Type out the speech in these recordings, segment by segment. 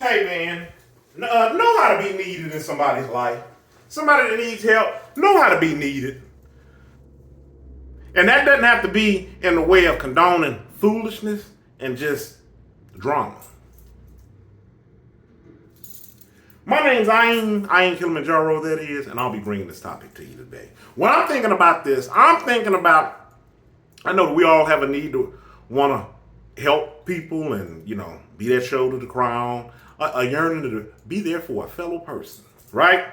Hey man, know how to be needed in somebody's life. Somebody that needs help, know how to be needed. And that doesn't have to be in the way of condoning foolishness and just drama. My name's Ayin Kilimanjaro, that is, and I'll be bringing this topic to you today. When I'm thinking about this, I'm thinking about, I know that we all have a need to want to help people and, be that shoulder to cry on, a yearning to be there for a fellow person, right?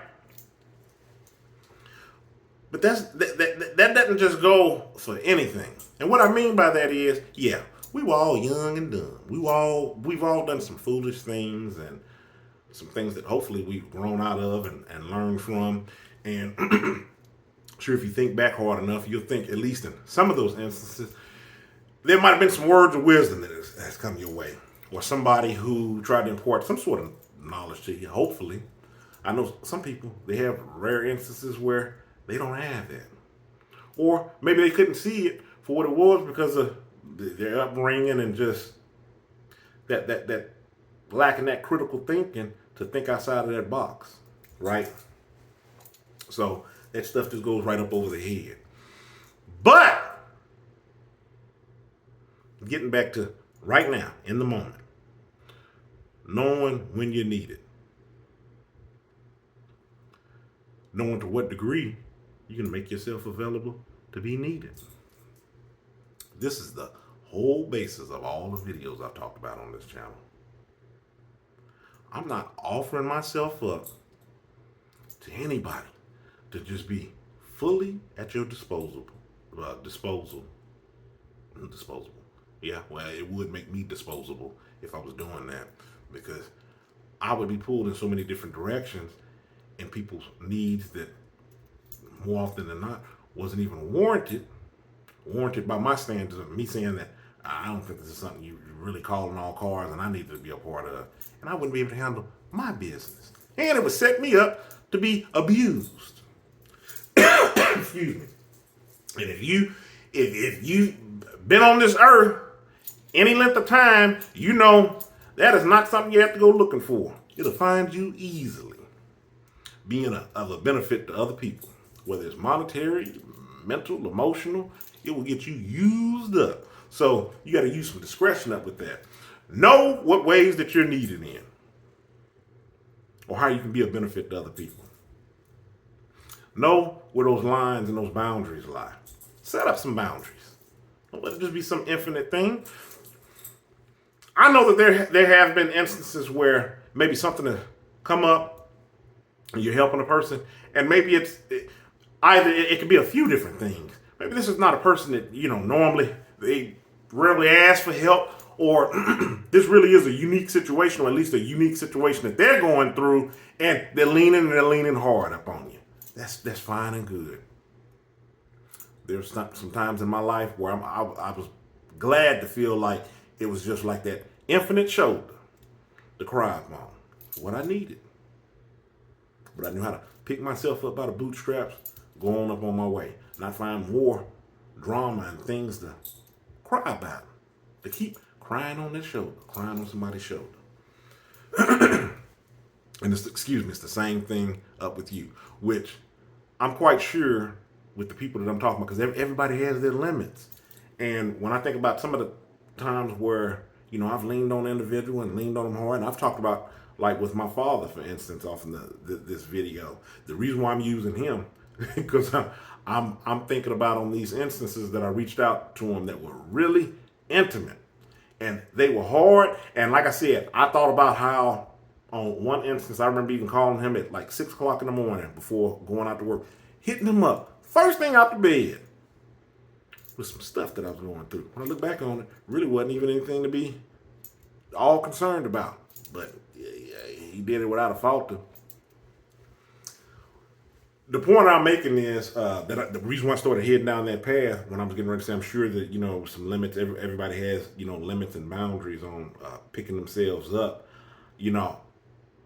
But that doesn't just go for anything. And what I mean by that is, yeah, we were all young and dumb. We've all done some foolish things and some things that hopefully we've grown out of and learned from. And sure, if you think back hard enough, you'll think, at least in some of those instances, there might have been some words of wisdom that has come your way, or somebody who tried to impart some sort of knowledge to you. Hopefully, I know some people, they have rare instances where they don't have that, or maybe they couldn't see it for what it was because of their upbringing and just that lacking that critical thinking to think outside of that box, right? So that stuff just goes right up over the head. But getting back to right now, in the moment, knowing when you need it, knowing to what degree you can make yourself available to be needed. This is the whole basis of all the videos I've talked about on this channel. I'm not offering myself up to anybody to just be fully at your disposal. Disposable. Yeah, well, it would make me disposable if I was doing that, because I would be pulled in so many different directions and people's needs that more often than not wasn't even warranted by my standards of me saying that I don't think this is something you really calling all cards and I need to be a part of. And I wouldn't be able to handle my business. And it would set me up to be abused. Excuse me. And if you've been on this earth any length of time, you know that is not something you have to go looking for. It'll find you easily. Being of a benefit to other people, whether it's monetary, mental, emotional, it will get you used up. So you got to use some discretion up with that. Know what ways that you're needed in, or how you can be a benefit to other people. Know where those lines and those boundaries lie. Set up some boundaries. Don't let it just be some infinite thing. I know that there have been instances where maybe something has come up and you're helping a person, and maybe it could be a few different things. Maybe this is not a person that, normally they rarely ask for help, or this really is a unique situation, or at least a unique situation that they're going through, and they're leaning hard up on you. That's fine and good. There's some times in my life where I was glad to feel like it was just like that infinite shoulder to cry upon, what I needed. But I knew how to pick myself up by the bootstraps, go on up on my way, not find more drama and things to cry about, to keep crying on that shoulder, crying on somebody's shoulder. And it's the same thing up with you, which I'm quite sure with the people that I'm talking about, because everybody has their limits. And when I think about some of the times where, I've leaned on an individual and leaned on them hard, and I've talked about, like with my father, for instance, off in this video, the reason why I'm using him, because I'm thinking about on these instances that I reached out to him that were really intimate, and they were hard. And like I said, I thought about how on one instance, I remember even calling him at like 6 o'clock in the morning before going out to work, hitting him up, first thing out the bed, with some stuff that I was going through. When I look back on it, really wasn't even anything to be all concerned about. But he did it without a falter. The point I'm making is that the reason why I started heading down that path, when I was getting ready to say, I'm sure that, some limits, everybody has, limits and boundaries on picking themselves up.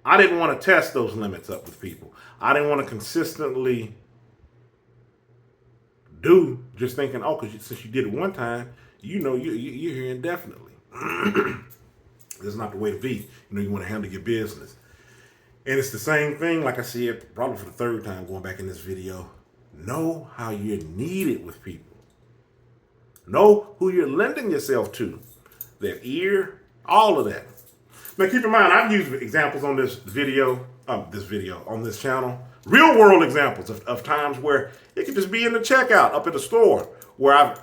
I didn't want to test those limits up with people. I didn't want to consistently do just thinking, oh, because since you did it one time, you're here indefinitely. That's not the way to be. You want to handle your business. And it's the same thing, like I said, probably for the third time going back in this video. Know how you're needed with people. Know who you're lending yourself to. Their ear, all of that. Now keep in mind, I've used examples on this video, on this channel. Real world examples of times where it could just be in the checkout up at the store where I've,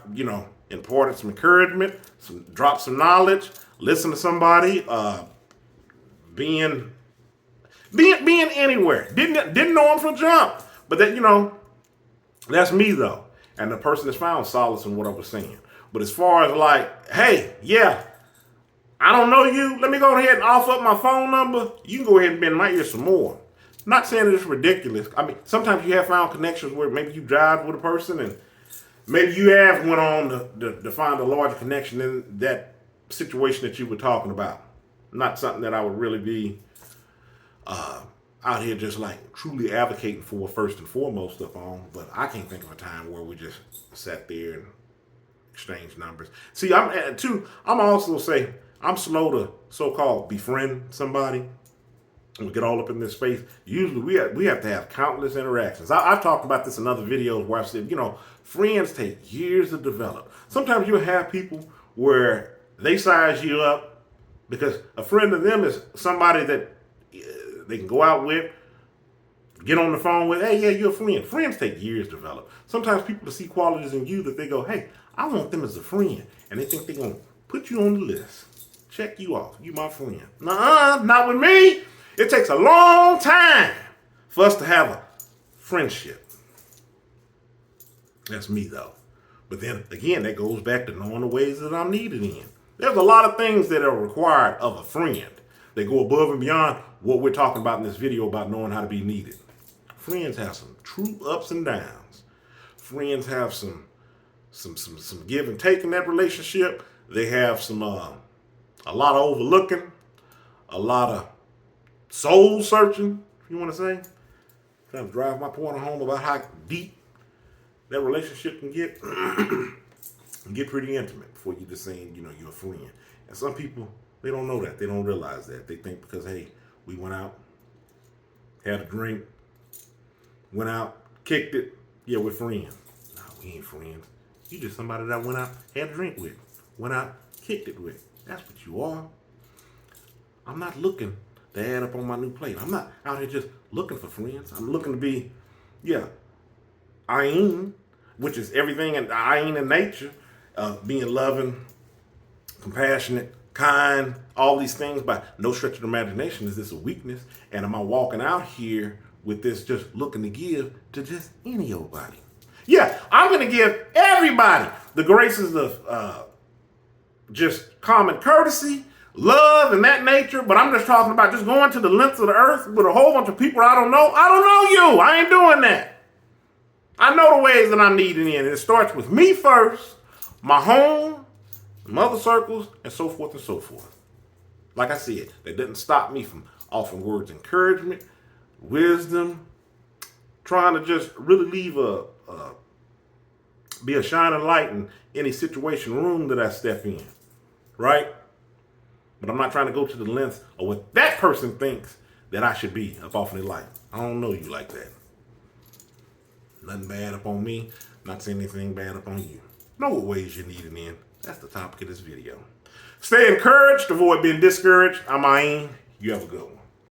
imparted some encouragement, dropped some knowledge, listened to somebody, being anywhere. Didn't know them from jump. But that, that's me though. And the person has found solace in what I was saying. But as far as like, hey, yeah, I don't know you. Let me go ahead and offer up my phone number. You can go ahead and bend my ear some more. Not saying it's ridiculous. I mean, sometimes you have found connections where maybe you drive with a person and maybe you have went on to find a larger connection in that situation that you were talking about. Not something that I would really be out here just like truly advocating for first and foremost stuff on. But I can't think of a time where we just sat there and exchanged numbers. See, I'm also say I'm slow to so-called befriend somebody. We get all up in this space. Usually we have to have countless interactions. I've talked about this in other videos where I said, friends take years to develop. Sometimes you'll have people where they size you up because a friend of them is somebody that they can go out with, get on the phone with. Hey, yeah, you're a friend. Friends take years to develop. Sometimes people see qualities in you that they go, hey, I want them as a friend. And they think they're going to put you on the list. Check you off. You my friend. Nuh-uh, not with me. It takes a long time for us to have a friendship. That's me, though. But then, again, that goes back to knowing the ways that I'm needed in. There's a lot of things that are required of a friend. They go above and beyond what we're talking about in this video about knowing how to be needed. Friends have some true ups and downs. Friends have some give and take in that relationship. They have some a lot of overlooking, a lot of soul searching, if you want to say. Trying to drive my point home about how deep that relationship can get. And get pretty intimate before you just saying, you're a friend. And some people, they don't know that. They don't realize that. They think because, hey, we went out, had a drink, went out, kicked it. Yeah, we're friends. No, we ain't friends. You just somebody that I went out, had a drink with, went out, kicked it with. That's what you are. I'm not looking to add up on my new plate. I'm not out here just looking for friends. I'm looking to be, Ayin, which is everything in Ayin in nature, being loving, compassionate, kind, all these things by no stretch of the imagination is this a weakness. And am I walking out here with this just looking to give to just any old body? Yeah, I'm going to give everybody the graces of just common courtesy, love, and that nature. But I'm just talking about just going to the lengths of the earth with a whole bunch of people I don't know. I don't know you. I ain't doing that. I know the ways that I'm needing in. And it starts with me first, my home, mother circles, and so forth and so forth. Like I said, that doesn't stop me from offering words of encouragement, wisdom, trying to just really leave be a shining light in any situation, room that I step in, right? But I'm not trying to go to the length of what that person thinks that I should be up off in their life. I don't know you like that. Nothing bad up on me, not saying anything bad up on you. Know what ways you're needed in. That's the topic of this video. Stay encouraged, avoid being discouraged. I'm Ayin. You have a good one.